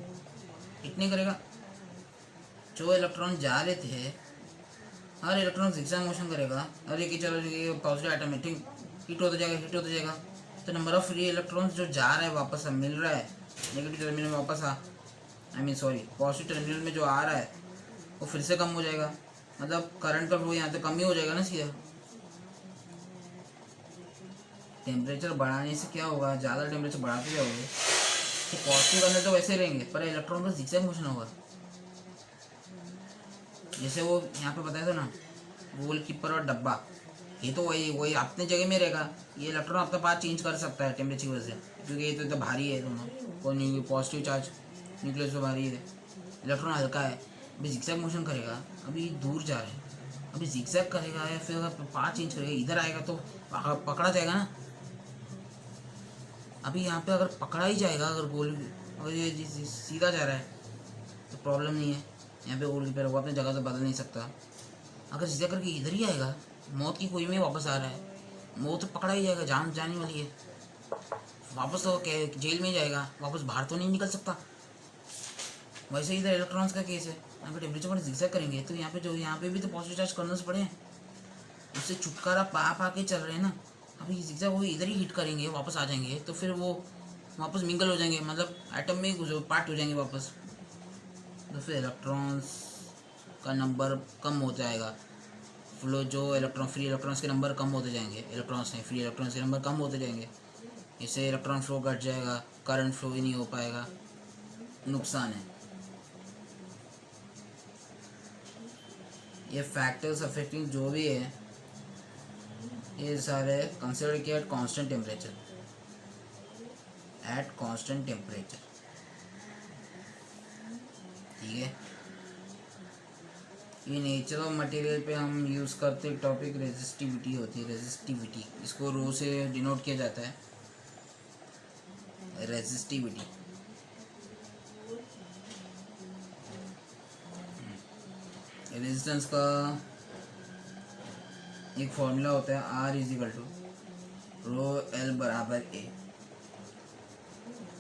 हिट नहीं करेगा। जो इलेक्ट्रॉन जा रहे थे हर इलेक्ट्रॉन जिगजैग मोशन करेगा। अरे कि चलो ये पॉजिटिव एटम है, ठीक, हिट होता जाएगा, हिट होता जाएगा, तो नंबर ऑफ फ्री इलेक्ट्रॉन्स जो जा रहा है वापस मिल रहा है नेगेटिव टर्मिनल में वापस पॉजिटिव टर्मिनल में जो आ रहा है वो फिर से कम हो जाएगा। मतलब करंट का फ्लो यहाँ तो कम ही हो जाएगा ना सीधा। टेम्परेचर बढ़ाने से क्या होगा? ज़्यादा टेम्परेचर बढ़ाते जाओगे तो पॉजिटिव करंट तो वैसे रहेंगे पर इलेक्ट्रॉन का जिगजैग मोशन होगा। जैसे वो यहाँ पे बताया था ना, गोल कीपर और डब्बा, ये तो वही अपने जगह में रहेगा। ये इलेक्ट्रॉन अपना पाथ चेंज कर सकता है टेम्परेचर की वजह से, क्योंकि ये तो इतना भारी है दोनों, कोई पॉजिटिव चार्ज न्यूक्लियस तो भारी है, इलेक्ट्रॉन हल्का है। अभी जिगजैग मोशन करेगा, अभी दूर जा रहे हैं, अभी जिगजैग करेगा या फिर अगर पाथ चेंज करेगा इधर आएगा तो पकड़ा जाएगा ना। अभी यहाँ पे अगर पकड़ा ही जाएगा, अगर गोल अगर ये सीधा जा रहा है तो प्रॉब्लम नहीं है, यहाँ पे गोल कीपर वो अपनी जगह से बदल नहीं सकता। अगर सीधा करके इधर ही आएगा, मौत की कोई में वापस आ रहा है, मौत तो पकड़ा ही जाएगा, जान जाने वाली है, वापस तो जेल में जाएगा, वापस बाहर तो नहीं निकल सकता। वैसे इधर इलेक्ट्रॉन्स का केस है, यहाँ पे टेम्परेचर पर जिगजैग करेंगे तो यहाँ पे भी तो पॉजिटिव चार्ज करने से पड़े हैं, उससे छुटकारा पा के चल रहे हैं ना। अभी जिगजैग वो इधर ही हिट करेंगे, वापस आ जाएंगे तो फिर वो वापस मिंगल हो जाएंगे, मतलब एटम में पार्ट हो जाएंगे वापस, तो फिर इलेक्ट्रॉन्स का नंबर कम हो जाएगा। फ्लो जो फ्री इलेक्ट्रॉन्स के नंबर कम होते जाएंगे, इलेक्ट्रॉन्स नहीं, फ्री इलेक्ट्रॉन्स के नंबर कम होते जाएंगे, इससे इलेक्ट्रॉन फ्लो घट जाएगा, करंट फ्लो ही नहीं हो पाएगा, नुकसान है। ये फैक्टर्स अफेक्टिंग जो भी है ये सारे कंसिडर किया एट कांस्टेंट टेम्परेचर, ठीक है। ये नेचर ऑफ मटेरियल पे हम यूज़ करते टॉपिक रेजिस्टिविटी होती है, रेजिस्टिविटी इसको रो से डिनोट किया जाता है, रेजिस्टिविटी। रेजिस्टेंस का एक फॉर्मूला होता है, R equal to rho L बराबर A,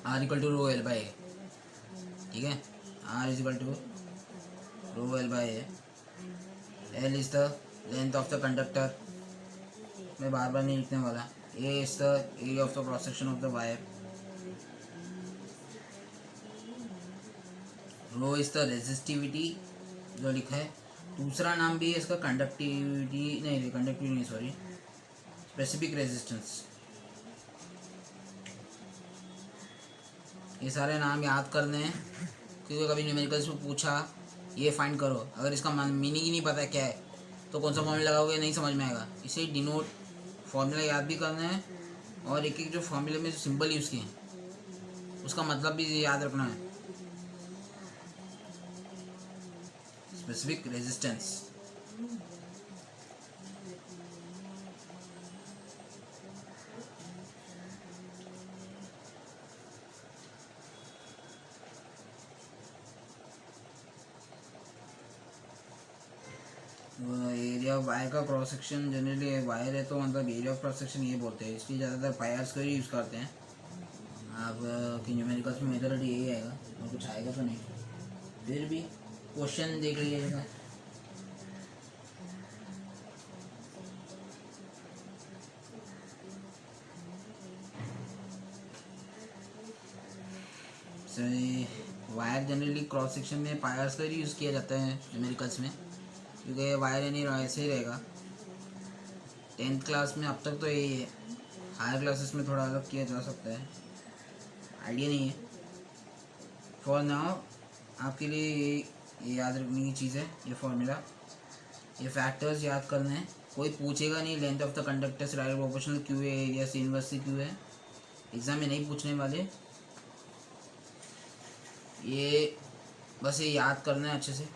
R equal to rho L by A, ठीक है। R equal to rho L by A, L is the length of the conductor, मैं बार बार नहीं लिखने वाला, A is the area of the cross section of the wire, rho is the resistivity जो लिखा है, दूसरा नाम भी है इसका कंडक्टिविटी, नहीं कंडक्टिविटी नहीं सॉरी, स्पेसिफिक रेजिस्टेंस, ये सारे नाम याद करने हैं, क्योंकि कभी न्यूमेरिकल्स में पूछा ये फाइंड करो, अगर इसका मीनिंग ही नहीं पता है क्या है तो कौन सा फॉर्मूला लगाओगे, नहीं समझ में आएगा। इसे डिनोट फॉर्मूला याद भी करना है, और एक एक जो फॉर्मूले में जो सिंबल यूज़ किए हैं उसका मतलब भी याद रखना है। Specific resistance, area of wire का क्रॉस सेक्शन, जनरली वायर है तो मतलब एरिया ऑफ क्रॉस सेक्शन ये बोलते हैं, इसलिए ज़्यादातर पायर्स को ही यूज़ करते हैं। आप कि न्यूमेरिकल्स में मेथड यही आएगा और कुछ आएगा तो नहीं, फिर भी क्वेश्चन देख लीजिएगा। वायर जनरली क्रॉस सेक्शन में पायर्स का ही यूज़ किया जाता है न्यूमेरिकल्स में, क्योंकि वायर यानी ऐसे ही रहेगा। 10th क्लास में अब तक तो यही है, हायर क्लासेस में थोड़ा अलग किया जा सकता है, आइडिया नहीं है। फॉर नाउ आपके लिए ये याद रखने की चीज़ है, ये फॉर्मूला, ये फैक्टर्स याद करने हैं। कोई पूछेगा नहीं length of the conductors direct proportional क्यों है, एरिया से इनवर्स से क्यों है, एग्जाम में नहीं पूछने वाले। ये बस ये याद करना है, अच्छे से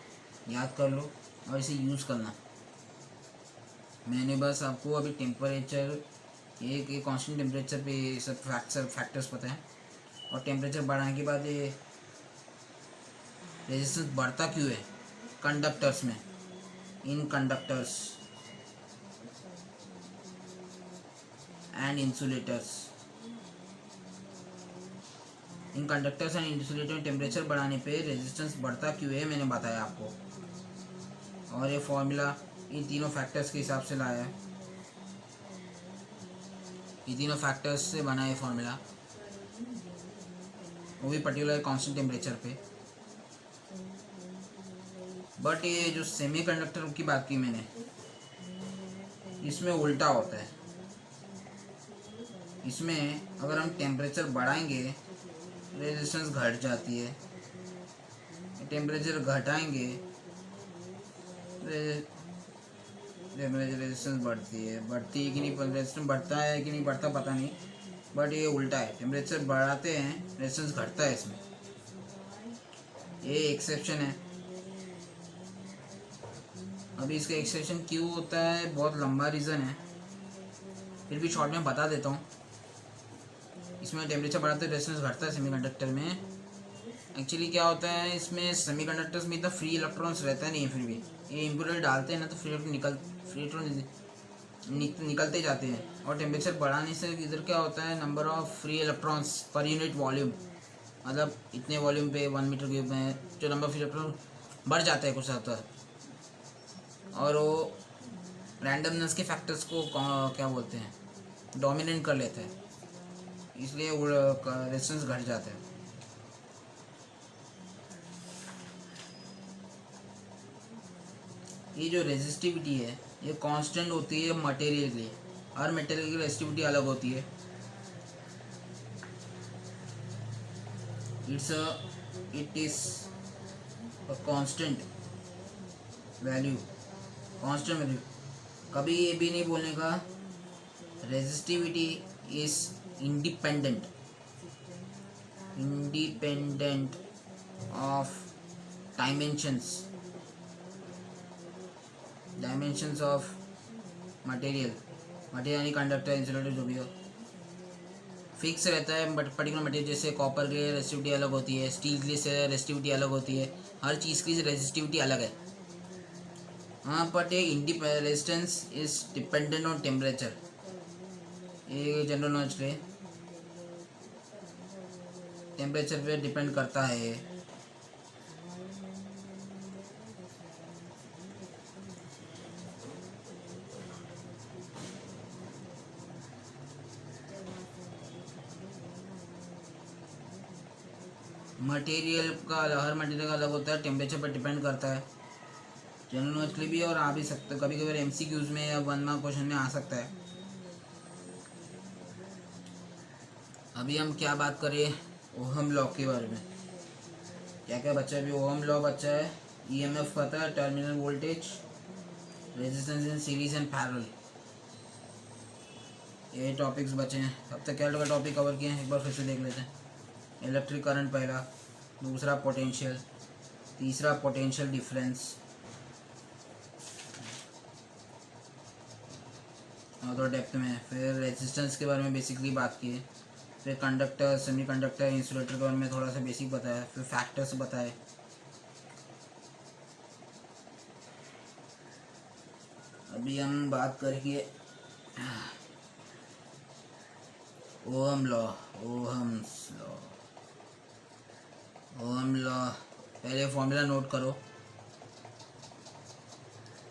याद कर लो और इसे यूज़ करना। मैंने बस आपको अभी टेम्परेचर, ये कांस्टेंट टेम्परेचर पे सब फैक्टर्स पता है, और टेम्परेचर बढ़ाने के बाद ये रेजिस्टेंस बढ़ता क्यों है कंडक्टर्स में, in conductors and insulators, in conductors and insulator में टेम्परेचर बढ़ाने पे रेजिस्टेंस बढ़ता क्यों है मैंने बताया आपको। और ये फॉर्मूला इन तीनों फैक्टर्स के हिसाब से लाया है, ये तीनों फैक्टर्स से बना है फॉर्मूला, वो भी पर्टिकुलर कांस्टेंट टेम्परेचर पे। बट ये जो सेमीकंडक्टर की बात की मैंने, इसमें उल्टा होता है। इसमें अगर हम टेम्परेचर बढ़ाएंगे रेजिस्टेंस घट जाती है, टेम्परेचर घटाएंगे रेजिस्टेंस बढ़ती है कि नहीं, रेजिस्टेंस बढ़ता है कि नहीं बढ़ता पता नहीं, बट ये उल्टा है, टेम्परेचर बढ़ाते हैं रेजिस्टेंस घटता है इसमें, ये एक्सेप्शन है। अभी इसका एक्सेप्शन क्यों होता है बहुत लंबा रीज़न है, फिर भी शॉर्ट में बता देता हूँ। इसमें टेम्परेचर बढ़ाते रेजिस्टेंस घटता है सेमीकंडक्टर में। एक्चुअली क्या होता है, इसमें सेमीकंडक्टर्स में इतना फ्री इलेक्ट्रॉन्स रहता नहीं है, फिर भी ये इम्प्योरिटी डालते हैं ना तो फ्री इलेक्ट्रॉन निकलते जाते हैं। और टेम्परेचर बढ़ाने से इधर क्या होता है, number of free electrons per unit volume, मतलब इतने वॉल्यूम पे 1 मीटर क्यूब में जो नंबर ऑफ इलेक्ट्रॉन बढ़ जाता है कुछ होता है, और वो रैंडमनेस के फैक्टर्स को क्या बोलते हैं, डोमिनेट कर लेते हैं, इसलिए वो रेजिस्टेंस घट जाता है। ये जो रेजिस्टिविटी है ये कांस्टेंट होती है मटेरियल के लिए, हर मटेरियल की रेजिस्टिविटी अलग होती है। It is a constant value, constant value. कभी ये भी नहीं बोलने का resistivity is independent of dimensions of material यानी कंडक्टर इंसुलेटर जो भी हो, फिक्स रहता है। बट पर्टिकुलर मटेरियल जैसे कॉपर के लिए रेजिस्टिविटी अलग होती है, स्टील के लिए रेजिस्टिविटी अलग होती है, हर चीज़ की रेजिस्टिविटी अलग है। हाँ, बट ये resistance is dependent on temperature, ये जनरल नॉलेज के टेम्परेचर पे डिपेंड करता है। मटेरियल का हर मटेरियल का अलग होता है, टेम्परेचर पर डिपेंड करता है। जनरल नॉलेज के लिए भी और आ भी सकता है, कभी कभी MCQs में या 1 मार्क क्वेश्चन में आ सकता है। अभी हम क्या बात करें, ओहम लॉ के बारे में क्या क्या बच्चा है? अभी ओहम लॉ बच्चा है, ईएमएफ पता है, terminal voltage, resistance in series and parallel, ये टॉपिक्स बचे हैं। अब तक क्या लगा टॉपिक कवर किए हैं, एक बार फिर से देख लेते हैं। इलेक्ट्रिक करंट पहला, दूसरा पोटेंशियल, तीसरा पोटेंशियल डिफरेंस, और थोड़ा डेप्थ में, फिर रेजिस्टेंस के बारे में बेसिकली बात की है, फिर कंडक्टर, सेमी कंडक्टर, इंसुलेटर के बारे में थोड़ा सा बेसिक बताया, फिर फैक्टर्स बताए। अभी हम बात करेंगे ओहम लॉ। ओहम लॉ पहले फॉर्मूला नोट करो,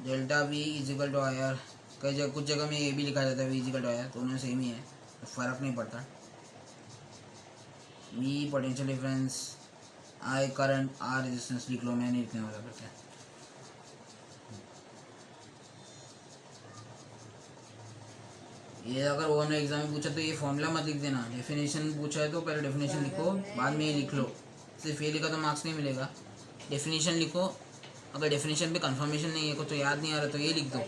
delta V equal to I R. कई जगह, कुछ जगह में ये भी लिखा जाता है V equal to I R, दोनों सेम ही है, तो फ़र्क नहीं पड़ता। V potential difference, I current, R resistance लिख लो, मैं नहीं लिखने वाला करके। ये अगर वो ने एग्जाम में पूछा तो ये फॉर्मूला मत लिख देना, डेफिनेशन पूछा है तो पहले डेफिनेशन लिखो, बाद में ये लिख लो। सिर्फ ये लिखा तो मार्क्स नहीं मिलेगा, डेफिनेशन लिखो। अगर डेफिनेशन पे कंफर्मेशन नहीं है को तो याद नहीं आ रहा तो ये लिख दो,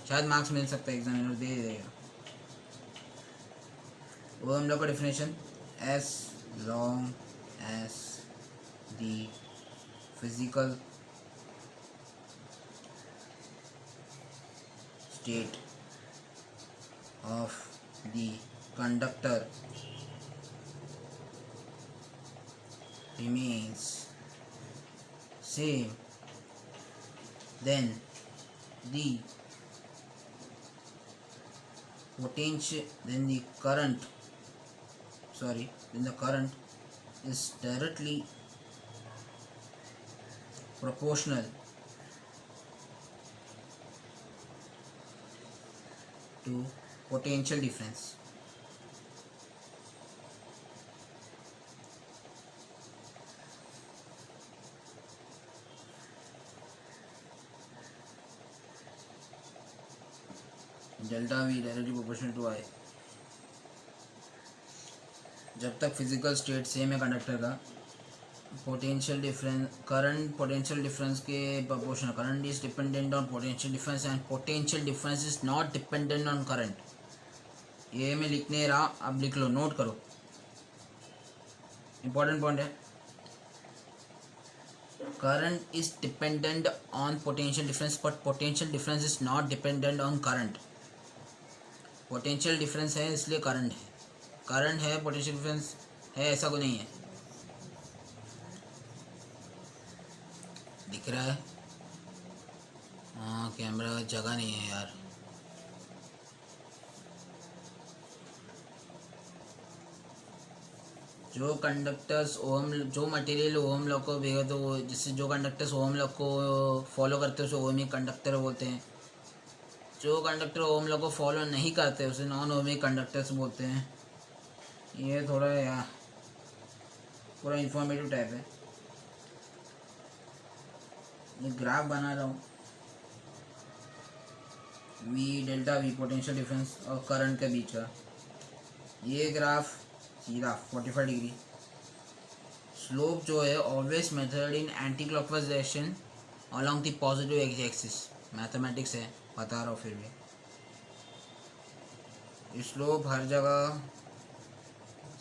शायद मार्क्स मिल सकता है, एग्जामिनर दे देगा। वो हम लोग का definition, as long as the physical state of the conductor remains same, then the current is directly proportional to potential difference. Delta V directly proportional to I. जब तक फिजिकल स्टेट सेम है conductor का, potential difference, current potential difference के proportional, current is dependent on potential difference and potential difference is not dependent on current. ये मैं लिखने रहा, अब लिख लो, नोट करो, इंपॉर्टेंट पॉइंट है। Current is dependent on potential difference but potential difference is not dependent on current. Potential difference है इसलिए करंट है, करंट है पोटेंशियल डिफरेंस है, ऐसा को नहीं है। दिख रहा है? हाँ, कैमरा जगह नहीं है यार। जो कंडक्टर्स ओहम, जो मटेरियल ओहम लॉ को भेगा, तो वो जिससे जो कंडक्टर्स ओहम लॉ को फॉलो करते हैं उसे ओहमिक कंडक्टर बोलते हैं। जो कंडक्टर ओहम लॉ को फॉलो नहीं करते उसे नॉन ओहमिक कंडक्टर्स बोलते हैं। ये थोड़ा यार पूरा इंफॉर्मेटिव टाइप है। ये ग्राफ बना रहा हूँ, we delta we potential difference और करंट के बीच का। ये ग्राफ सीधा 45 डिग्री, स्लोप जो है always method in anti clockwise direction along the positive axis. Mathematics है, बता रहा हूँ फिर भी। स्लोप हर जगह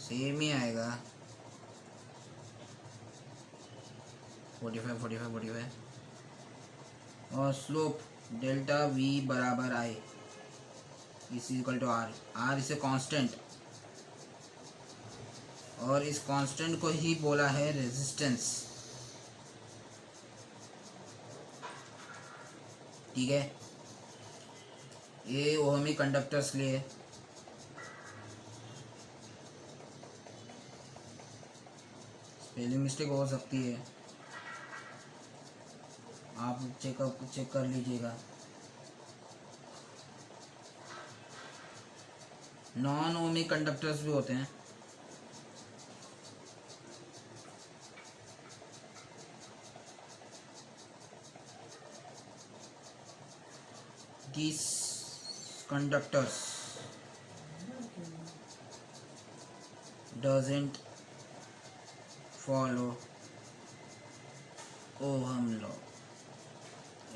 सेम ही आएगा, 45 और स्लोप डेल्टा वी बराबर I is equal to R. R इसे कांस्टेंट, और इस कांस्टेंट को ही बोला है रेजिस्टेंस। ठीक है, ये ओहमिक कंडक्टर्स लिए स्पेलिंग मिस्टेक हो सकती है, आप चेक कर लीजिएगा। नॉन ओहमिक कंडक्टर्स भी होते हैं, these conductors doesn't follow ohm law.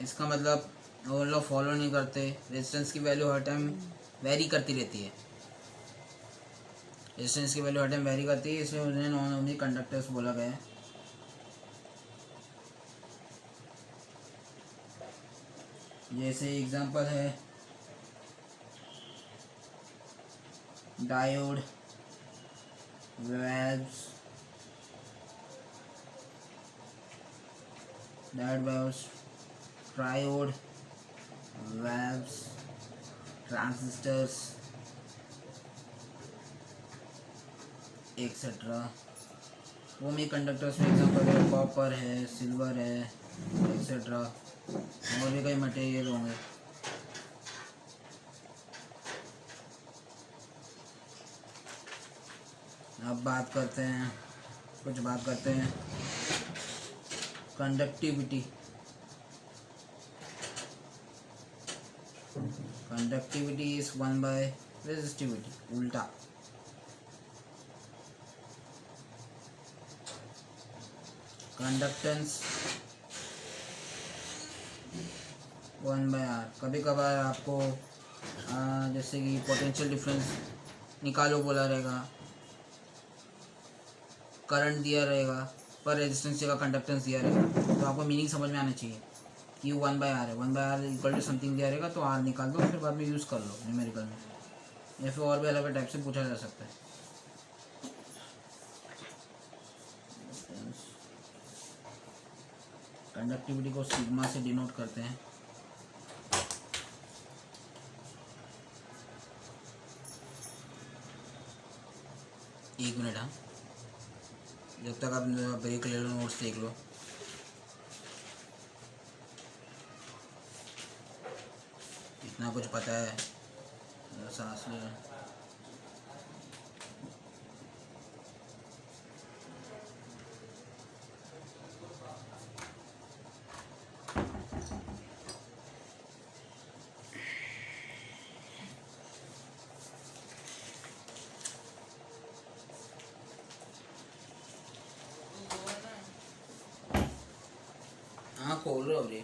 इसका मतलब ओहम लॉ फॉलो नहीं करते, रेजिस्टेंस की वैल्यू हर टाइम वेरी करती रहती है, रेजिस्टेंस की वैल्यू हर टाइम वेरी करती है, इसलिए उन्हें नॉन ओमिक कंडक्टर्स बोला गया है। जैसे एग्जांपल है diode, waves, triode, waves, transistors etcetera. वो में कंडक्टर्स में एग्जांपल है कॉपर है, सिल्वर है एक्सेट्रा, और भी कई मटेरियल होंगे। अब बात करते हैं conductivity. Conductivity is 1 by resistivity, उल्टा। Conductance 1 by R. कभी कभार आपको जैसे कि पोटेंशियल डिफरेंस निकालो बोला रहेगा, करंट दिया रहेगा, पर रेजिस्टेंस जगह कंडक्टेंस दिया रहेगा, तो आपको मीनिंग समझ में आना चाहिए कि 1 बाय आर है, 1 by R equal to something दिया रहेगा, तो आर निकाल दो, फिर बाद में यूज़ कर लो न्यूमेरिकल में, या फिर और भी अलग अलग टाइप से पूछा जा सकता है। कंडक्टिविटी को सिग्मा से डिनोट करते हैं। एक मिनट, हाँ, जब तक आप ब्रेक ले लो, नोट्स देख लो। इतना कुछ पता है, सांस ले। हाँ खोल रहे हो अभी।